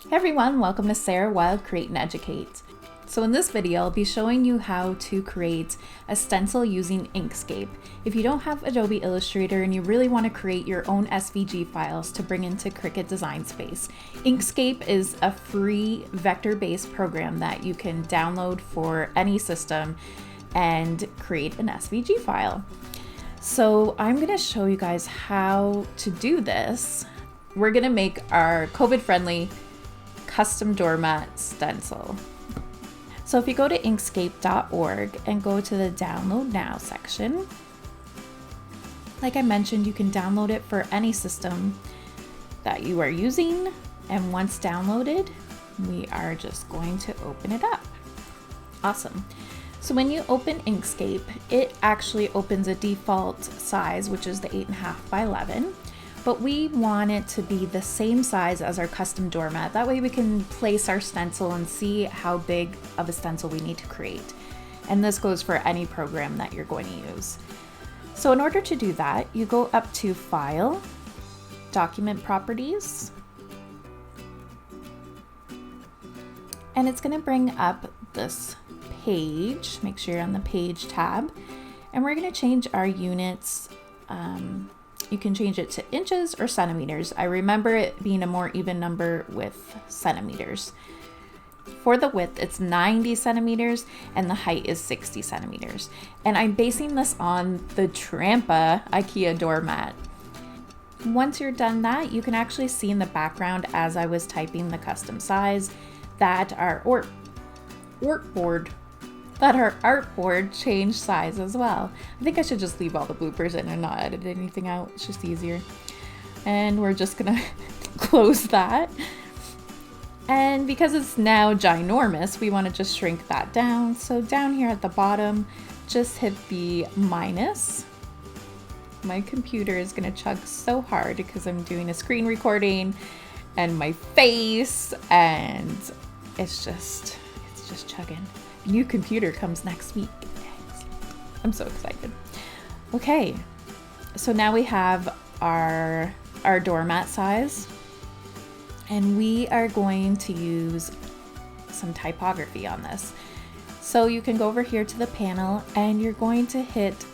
Hey everyone, welcome to Sarah Wild Create and Educate. So in this video, I'll be showing you how to create a stencil using Inkscape. If you don't have Adobe Illustrator and you really want to create your own SVG files to bring into Cricut Design Space, Inkscape is a free vector-based program that you can download for any system and create an SVG file. So I'm going to show you guys how to do this. We're going to make our COVID-friendly custom doormat stencil. So if you go to inkscape.org and go to the download now section, like I mentioned, you can download it for any system that you are using. And once downloaded, we are just going to open it up. Awesome. So when you open Inkscape, it actually opens a default size, which is the 8.5 by 11. But we want it to be the same size as our custom doormat. That way we can place our stencil and see how big of a stencil we need to create. And this goes for any program that you're going to use. So in order to do that, you go up to File, Document Properties, and it's going to bring up this page. Make sure you're on the Page tab, and we're going to change our units. You can change it to inches or centimeters. I remember it being a more even number with centimeters. For the width, it's 90 centimeters and the height is 60 centimeters. And I'm basing this on the Trampa IKEA doormat. Once you're done that, you can actually see in the background as I was typing the custom size that our artboard changed size as well. I think I should just leave all the bloopers in and not edit anything out. It's just easier. And we're just gonna close that. And because it's now ginormous, we want to just shrink that down. So down here at the bottom, just hit the minus. My computer is gonna chug so hard because I'm doing a screen recording and my face, and it's just chugging. New computer comes next week. I'm so excited. Okay, so now we have our doormat size, and we are going to use some typography on this. So you can go over here to the panel and you're going to hit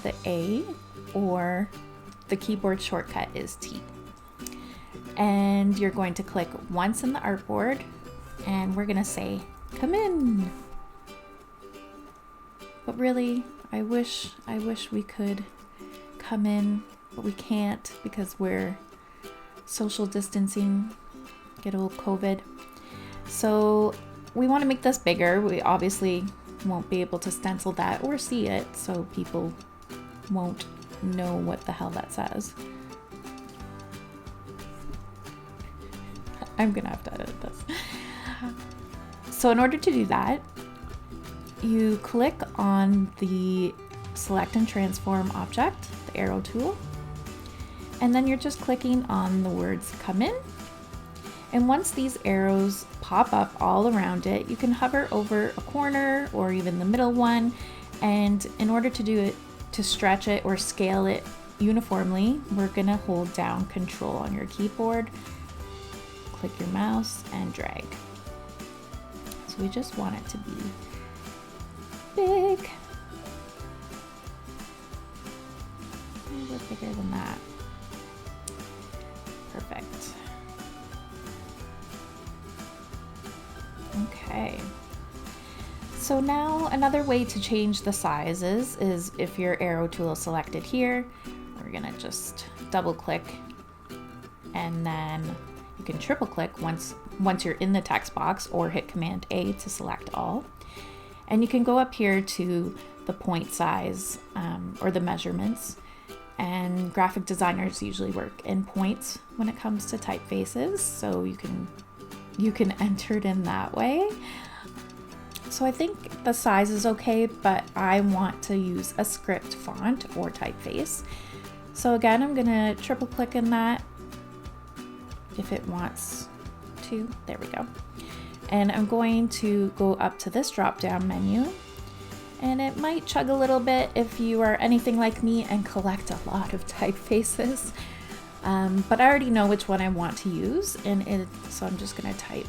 the A, or the keyboard shortcut is T. And you're going to click once in the artboard, and we're gonna say, come in. But really, I wish we could come in, but we can't because we're social distancing, good old COVID. So we want to make this bigger. We obviously won't be able to stencil that or see it, so people won't know what the hell that says. I'm gonna have to edit this. So in order to do that, you click on the Select and Transform object, the arrow tool, and then you're just clicking on the words come in. And once these arrows pop up all around it, you can hover over a corner or even the middle one. And in order to do it, to stretch it or scale it uniformly, we're gonna hold down Control on your keyboard, click your mouse, and drag. So we just want it to be big. A little bit bigger than that. Perfect. Okay. So now another way to change the sizes is if your arrow tool is selected here, we're gonna just double click, and then you can triple click once you're in the text box, or hit Command A to select all. And you can go up here to the point size or the measurements. And graphic designers usually work in points when it comes to typefaces, so you can enter it in that way. So I think the size is okay, but I want to use a script font or typeface. So again, I'm gonna triple click in that if it wants to. There we go. And I'm going to go up to this drop down menu, and it might chug a little bit if you are anything like me and collect a lot of typefaces. but I already know which one I want to use, so I'm just gonna type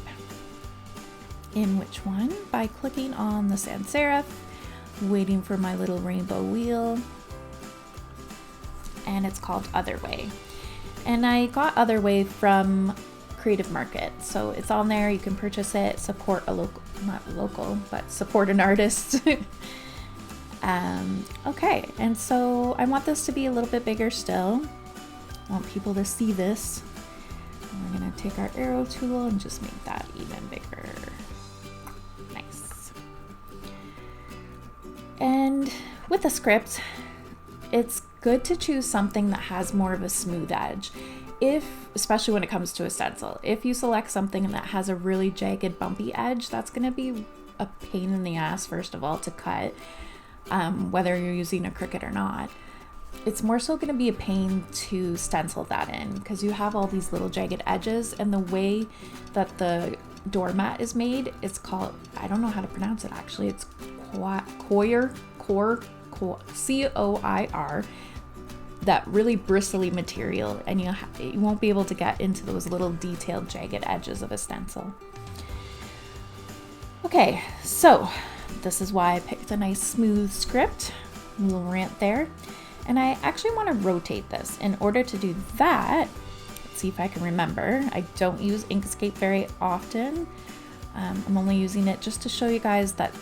in which one by clicking on the sans serif, waiting for my little rainbow wheel, and it's called Other Way. And I got Other Way from Creative Market, so it's on there. You can purchase it, support a local, not local, but support an artist. Okay, and so I want this to be a little bit bigger still. I want people to see this. And we're gonna take our arrow tool and just make that even bigger. Nice. And with a script, it's good to choose something that has more of a smooth edge. Especially when it comes to a stencil, if you select something that has a really jagged, bumpy edge, that's gonna be a pain in the ass, first of all, to cut, whether you're using a Cricut or not. It's more so going to be a pain to stencil that in because you have all these little jagged edges, and the way that the doormat is made, it's called, I don't know how to pronounce it actually, it's coir, C-O-I-R, that really bristly material, and you won't be able to get into those little detailed jagged edges of a stencil. Okay, so this is why I picked a nice smooth script, a little rant there. And I actually want to rotate this. In order to do that, let's see if I can remember. I don't use Inkscape very often. I'm only using it just to show you guys that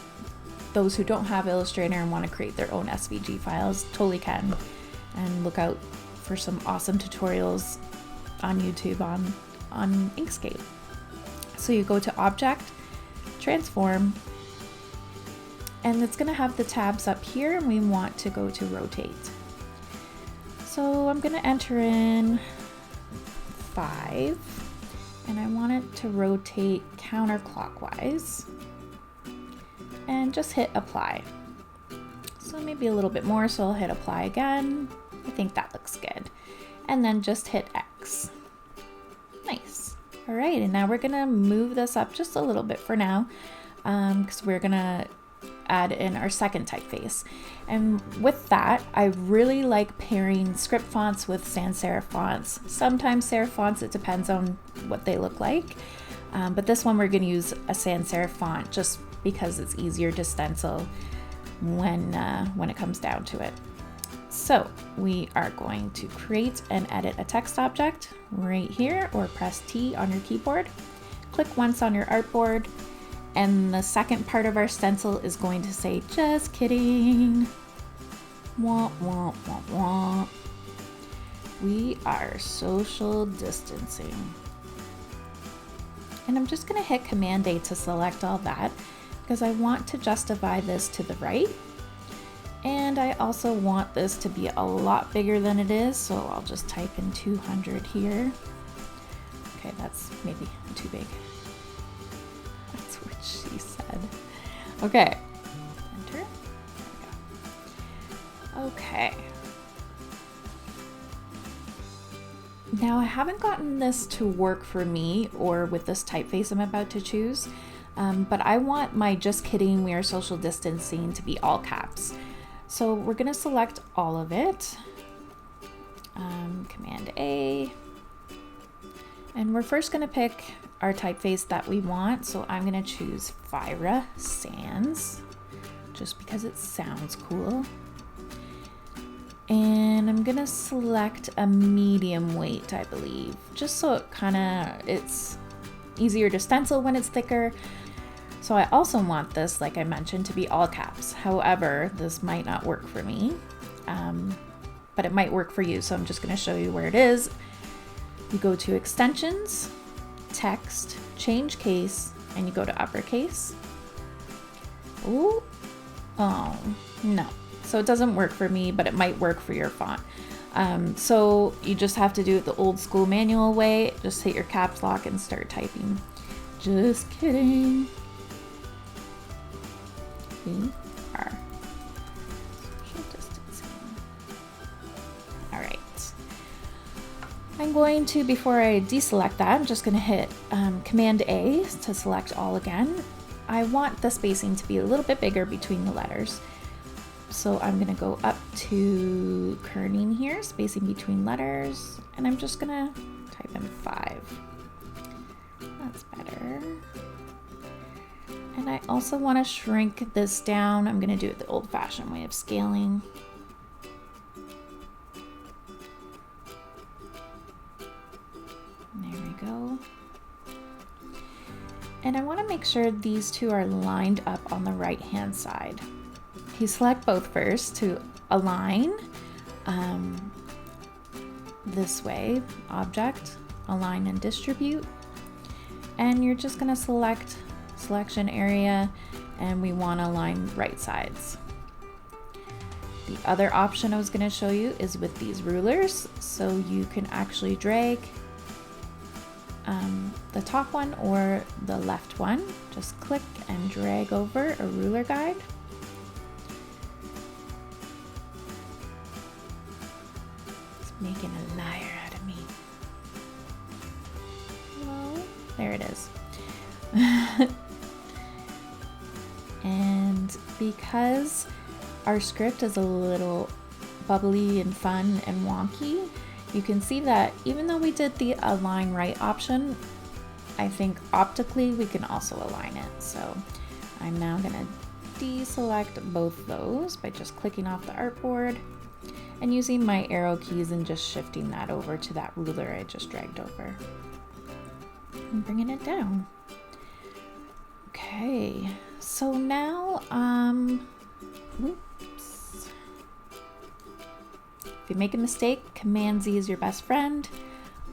those who don't have Illustrator and want to create their own SVG files totally can. And look out for some awesome tutorials on YouTube on Inkscape. So you go to Object, Transform, and it's going to have the tabs up here, and we want to go to Rotate. So I'm going to enter in 5, and I want it to rotate counterclockwise, and just hit Apply. So maybe a little bit more, so I'll hit Apply again. I think that looks good. And then just hit X. Nice. All right, and now we're going to move this up just a little bit for now, because we're going to add in our second typeface. And with that, I really like pairing script fonts with sans serif fonts. Sometimes serif fonts, it depends on what they look like. But this one we're going to use a sans serif font just because it's easier to stencil when it comes down to it. So we are going to create and edit a text object right here, or press T on your keyboard. Click once on your artboard, and the second part of our stencil is going to say, just kidding. Wah, wah, wah, wah. We are social distancing. And I'm just going to hit Command A to select all that because I want to justify this to the right. And I also want this to be a lot bigger than it is, so I'll just type in 200 here. Okay, that's maybe too big. That's what she said. Okay, enter. There we go. Okay. Now I haven't gotten this to work for me or with this typeface I'm about to choose, but I want my just kidding, we are social distancing to be all caps. So we're going to select all of it, Command A, and we're first going to pick our typeface that we want. So I'm going to choose Fira Sans, just because it sounds cool. And I'm going to select a medium weight, I believe, just so it's easier to stencil when it's thicker. So I also want this, like I mentioned, to be all caps. However, this might not work for me, but it might work for you. So I'm just going to show you where it is. You go to Extensions, Text, Change Case, and you go to Uppercase. Ooh, oh, no. So it doesn't work for me, but it might work for your font. So you just have to do it the old school manual way. Just hit your caps lock and start typing. Just kidding. We are social distancing. All right. I'm going to, before I deselect that, I'm just going to hit Command A to select all again. I want the spacing to be a little bit bigger between the letters. So I'm gonna go up to kerning here, spacing between letters, and I'm just gonna type in 5. That's better. And I also want to shrink this down. I'm gonna do it the old-fashioned way of scaling. There we go. And I want to make sure these two are lined up on the right hand side. You select both first to align this way, object, align and distribute. And you're just going to select selection area, and we want to align right sides. The other option I was going to show you is with these rulers. So you can actually drag the top one or the left one. Just click and drag over a ruler guide. It's making a liar out of me. Well, there it is. And because our script is a little bubbly and fun and wonky, you can see that even though we did the align right option, I think optically we can also align it. So I'm now gonna deselect both those by just clicking off the artboard and using my arrow keys and just shifting that over to that ruler I just dragged over and bringing it down. Okay, so now, oops. If you make a mistake, Command Z is your best friend.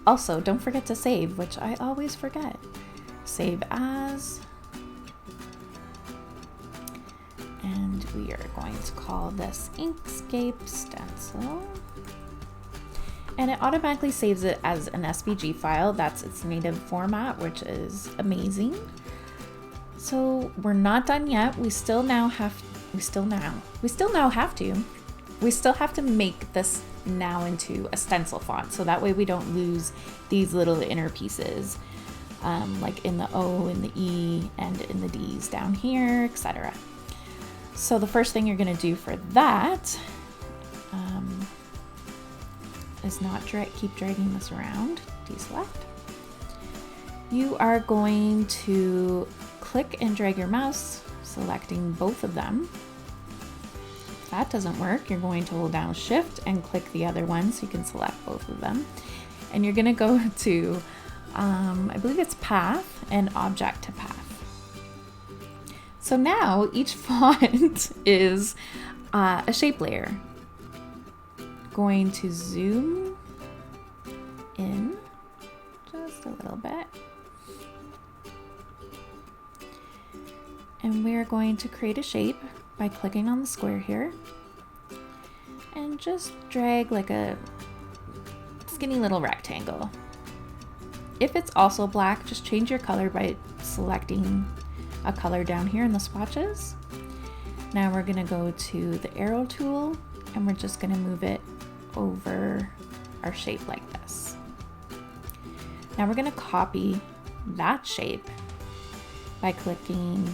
Also, don't forget to save, which I always forget. Save as. And we are going to call this Inkscape stencil. And it automatically saves it as an SVG file. That's its native format, which is amazing. So we're not done yet. We still have to make this now into a stencil font, so that way we don't lose these little inner pieces, like in the O, in the E, and in the D's down here, etc. So the first thing you're going to do for that is not keep dragging this around. Deselect. You are going to click and drag your mouse, selecting both of them. If that doesn't work, you're going to hold down Shift and click the other one so you can select both of them. And you're going to go to, I believe it's Path and Object to Path. So now each font is a shape layer. Going to zoom in just a little bit. And we're going to create a shape by clicking on the square here and just drag like a skinny little rectangle. If it's also black, just change your color by selecting a color down here in the swatches. Now we're gonna go to the arrow tool and we're just gonna move it over our shape like this. Now we're gonna copy that shape by clicking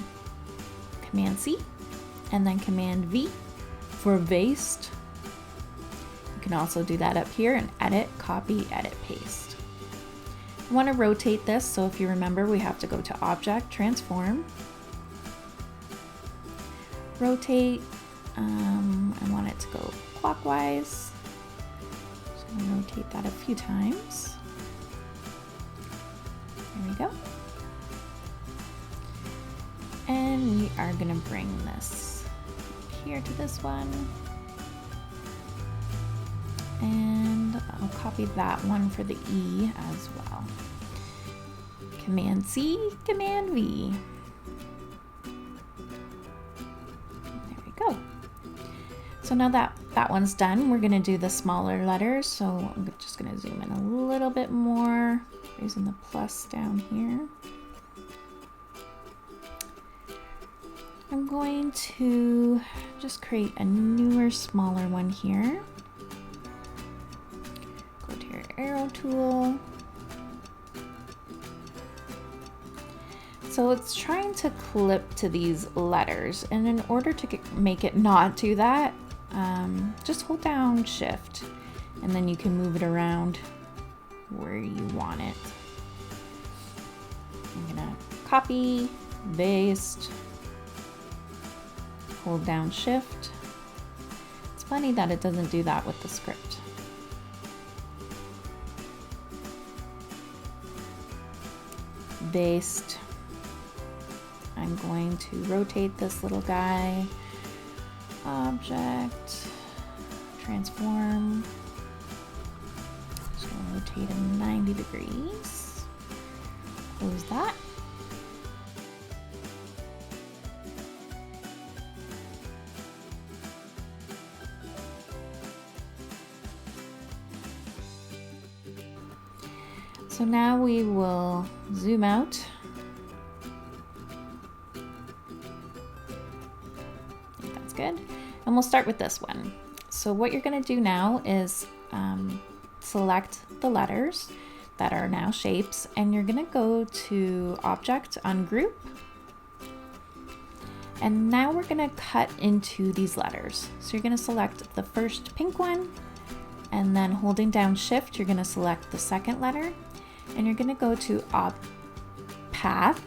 Command C and then Command V for paste. You can also do that up here and edit, copy, edit, paste. I want to rotate this, so if you remember, we have to go to Object, Transform, Rotate. I want it to go clockwise, so I'm going to rotate that a few times. There we go. And we are going to bring this here to this one. And I'll copy that one for the E as well. Command C, Command V. There we go. So now that one's done, we're going to do the smaller letters. So I'm just going to zoom in a little bit more, using the plus down here. I'm going to just create a newer, smaller one here. Go to your arrow tool. So it's trying to clip to these letters, and in order to make it not do that, just hold down Shift, and then you can move it around where you want it. I'm gonna copy, paste, hold down Shift. It's funny that it doesn't do that with the script. Paste. I'm going to rotate this little guy. Object, transform. Just gonna rotate him 90 degrees. Close that. So now we will zoom out. I think that's good. And we'll start with this one. So what you're gonna do now is select the letters that are now shapes, and you're gonna go to Object, Ungroup. And now we're gonna cut into these letters. So you're gonna select the first pink one, and then holding down Shift, you're gonna select the second letter, and you're gonna go to Path.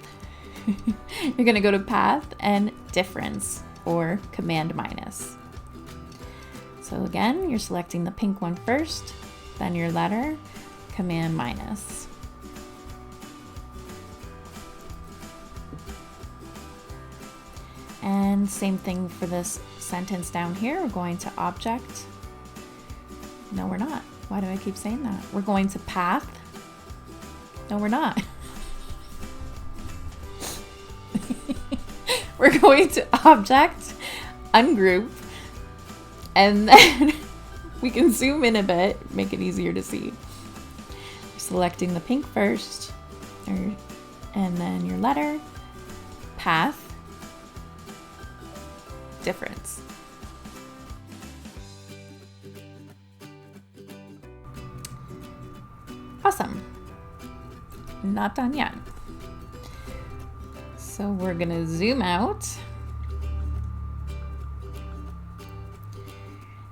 You're gonna go to Path and Difference, or Command minus. So again, you're selecting the pink one first, then your letter, Command minus. And same thing for this sentence down here. We're going to Object. No, we're not. Why do I keep saying that? We're going to Path. No, we're not. We're going to Object, Ungroup, and then we can zoom in a bit, make it easier to see. Selecting the pink first, and then your letter, Path, Difference. Awesome. Not done yet. So we're gonna zoom out.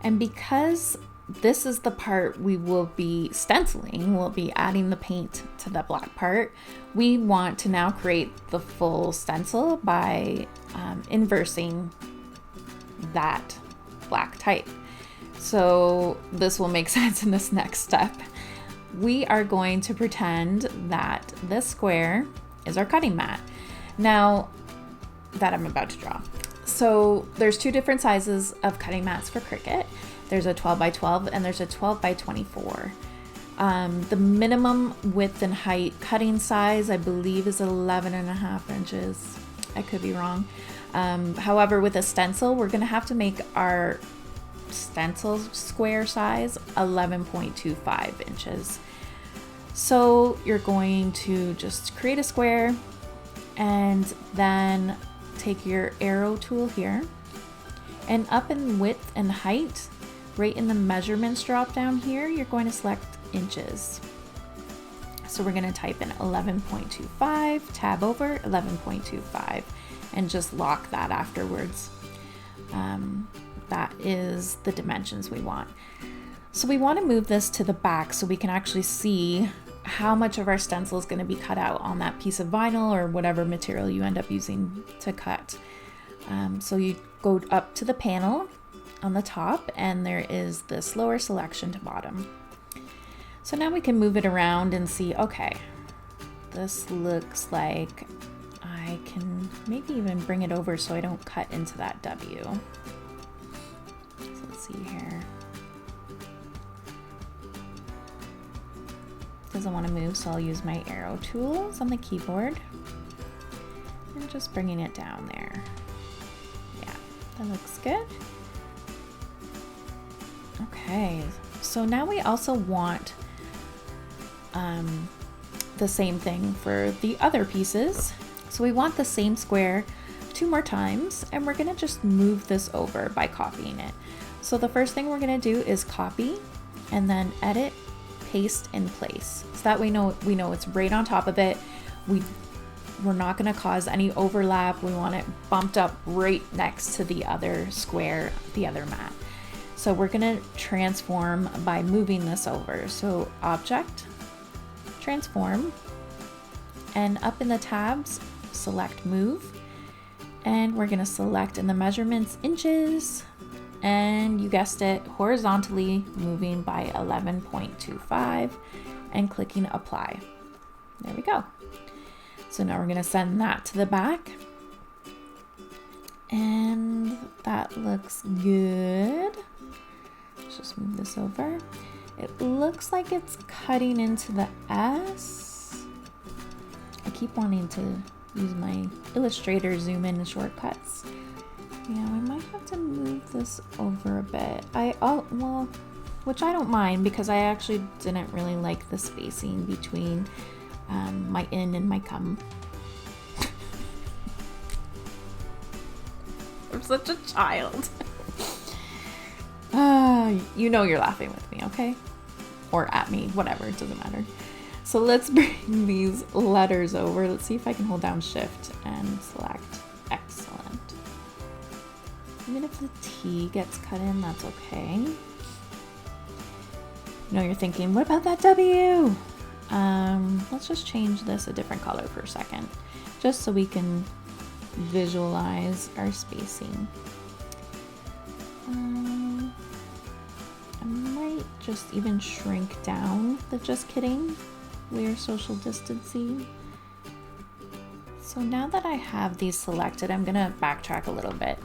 And because this is the part we will be stenciling, we'll be adding the paint to the black part, we want to now create the full stencil by inversing that black type. So this will make sense in this next step. We are going to pretend that this square is our cutting mat. Now that I'm about to draw. So there's two different sizes of cutting mats for Cricut. There's a 12 by 12 and there's a 12 by 24. The minimum width and height cutting size, I believe, is 11.5 inches. I could be wrong. However, with a stencil, we're gonna have to make our stencil square size 11.25 inches. So you're going to just create a square and then take your arrow tool here, and up in width and height, right in the measurements drop down here, you're going to select inches. So we're going to type in 11.25, tab over 11.25, and just lock that afterwards. That is the dimensions we want. So we want to move this to the back so we can actually see how much of our stencil is going to be cut out on that piece of vinyl or whatever material you end up using to cut. So you go up to the panel on the top, and there is this lower selection to bottom. So now we can move it around and see, okay, this looks like I can maybe even bring it over so I don't cut into that W. So let's see here. Doesn't want to move, so I'll use my arrow tools on the keyboard and just bringing it down there. Yeah, that looks good. Okay, so now we also want the same thing for the other pieces. So we want the same square 2 more times, and we're gonna just move this over by copying it. So the first thing we're gonna do is copy and then edit, paste in place. So that we know it's right on top of it. We we're not going to cause any overlap. We want it bumped up right next to the other square, the other mat. So we're going to transform by moving this over. So Object, Transform, and up in the tabs, select Move. And we're going to select in the measurements inches, and you guessed it, horizontally moving by 11.25 and clicking Apply. There we go. So now we're going to send that to the back, and that looks good. Let's just move this over. It looks like it's cutting into the S. I keep wanting to use my Illustrator zoom in shortcuts. Yeah, we might have to move this over a bit. Well, which I don't mind, because I actually didn't really like the spacing between my in and my come. I'm such a child. You know you're laughing with me, okay? Or at me, whatever, it doesn't matter. So let's bring these letters over. Let's see if I can hold down Shift and select. Excellent. Even if the T gets cut in, that's okay. You know, you're thinking, what about that W? Let's just change this a different color for a second, just so we can visualize our spacing. I might just even shrink down the just kidding. We're social distancing. So now that I have these selected, I'm gonna backtrack a little bit.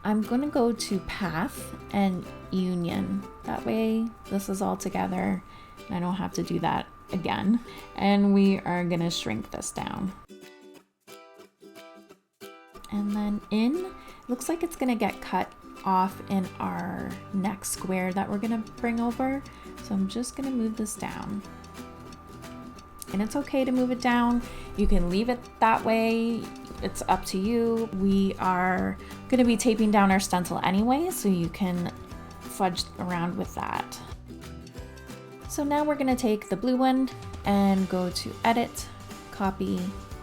I'm gonna go to Path and Union. That way this is all together and I don't have to do that again. And we are gonna shrink this down. And then in, looks like it's gonna get cut off in our next square that we're gonna bring over. So I'm just gonna move this down. And it's okay to move it down. You can leave it that way. It's up to you. We are gonna be taping down our stencil anyway, so you can fudge around with that. So now we're gonna take the blue one and go to Edit, Copy,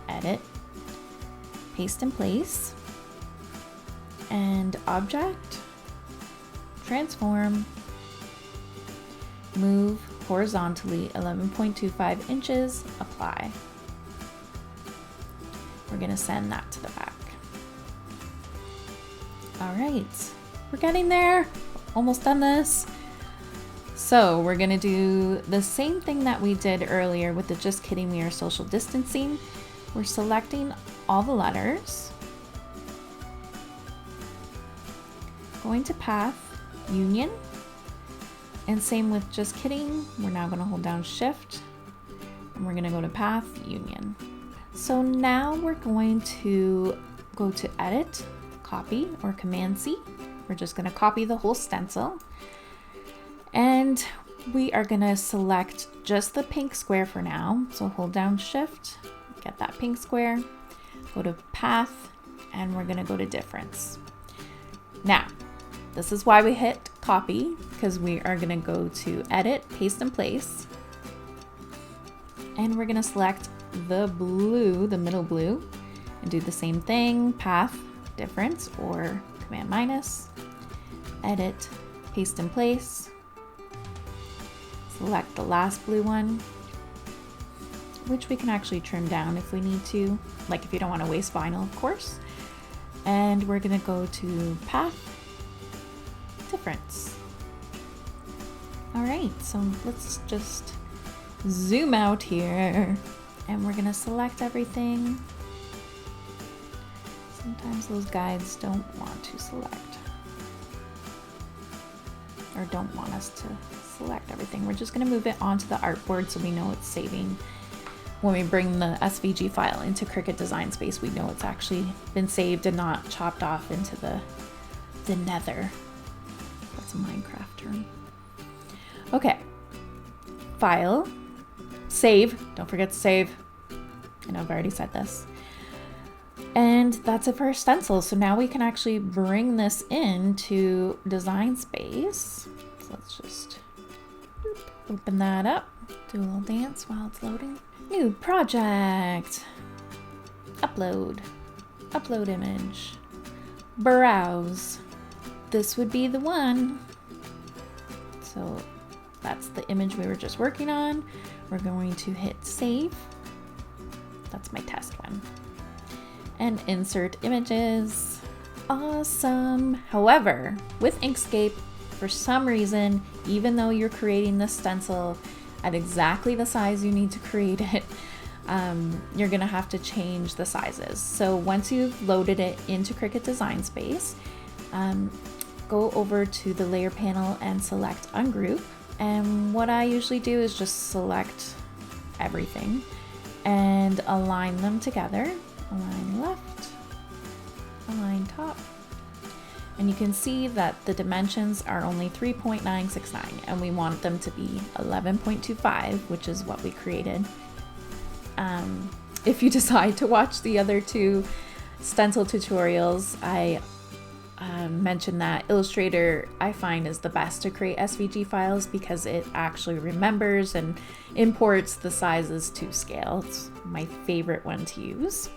Edit, Paste in Place, and Object, Transform, Move horizontally 11.25 inches, Apply. We're gonna send that to the back. All right, we're getting there. Almost done this. So we're gonna do the same thing that we did earlier with the just kidding, we are social distancing. We're selecting all the letters, going to Path, Union, and same with just kidding. We're now gonna hold down Shift and we're gonna go to Path, Union. So now we're going to go to Edit, Copy, or Command C. We're just gonna copy the whole stencil. And we are gonna select just the pink square for now. So hold down Shift, get that pink square, go to Path, and we're gonna go to Difference. Now, this is why we hit Copy, because we are gonna go to Edit, Paste in Place, and we're gonna select the blue, the middle blue, and do the same thing, Path, Difference, or Command minus, Edit, Paste in Place, select the last blue one, which we can actually trim down if we need to, like if you don't want to waste vinyl, of course. And we're gonna go to Path, Difference. All right, so let's just zoom out here and we're gonna select everything. Sometimes those guides don't want to select, or don't want us to select everything. We're just gonna move it onto the artboard so we know it's saving. When we bring the SVG file into Cricut Design Space, we know it's actually been saved and not chopped off into the nether. That's a Minecraft term. Okay, File, Save, don't forget to save. I know I've already said this. And that's it for our stencil. So now we can actually bring this into Design Space. So let's just open that up, do a little dance while it's loading. New project. upload, upload image, browse. This would be the one. So that's the image we were just working on. We're going to hit save. That's my test one. And insert images. Awesome. However, with Inkscape, for some reason, even though you're creating the stencil at exactly the size you need to create it, you're gonna have to change the sizes. So once you've loaded it into Cricut Design Space, go over to the layer panel and select ungroup. And what I usually do is just select everything and align them together. Align left, align top. And you can see that the dimensions are only 3.969 and we want them to be 11.25, which is what we created. If you decide to watch the other two stencil tutorials, I mentioned that Illustrator I find is the best to create SVG files because it actually remembers and imports the sizes to scale. It's my favorite one to use.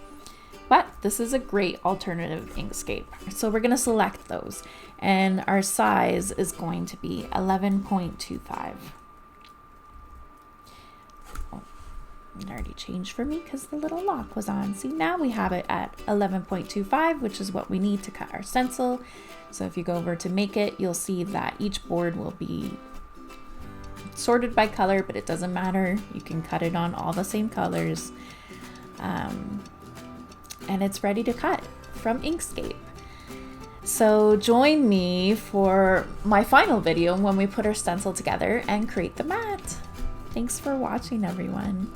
But this is a great alternative Inkscape. So we're going to select those and our size is going to be 11.25. It already changed for me because the little lock was on. See, now we have it at 11.25, which is what we need to cut our stencil. So if you go over to make it, you'll see that each board will be sorted by color, but it doesn't matter. You can cut it on all the same colors. And it's ready to cut from Inkscape. So join me for my final video when we put our stencil together and create the mat. Thanks for watching, everyone.